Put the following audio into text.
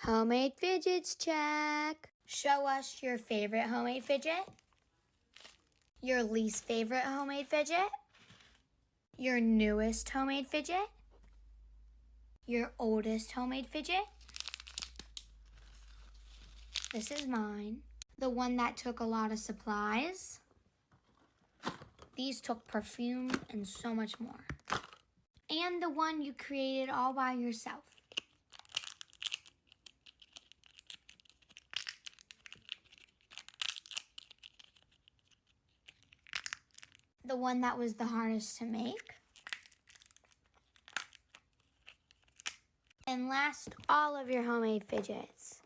Homemade fidgets check. Show us your favorite homemade fidget, your least favorite homemade fidget, your newest homemade fidget, your oldest homemade fidget. This is mine. The one that took a lot of supplies. These took perfume and so much more. And the one you created all by yourself. The one that was the hardest to make. And last, all of your homemade fidgets.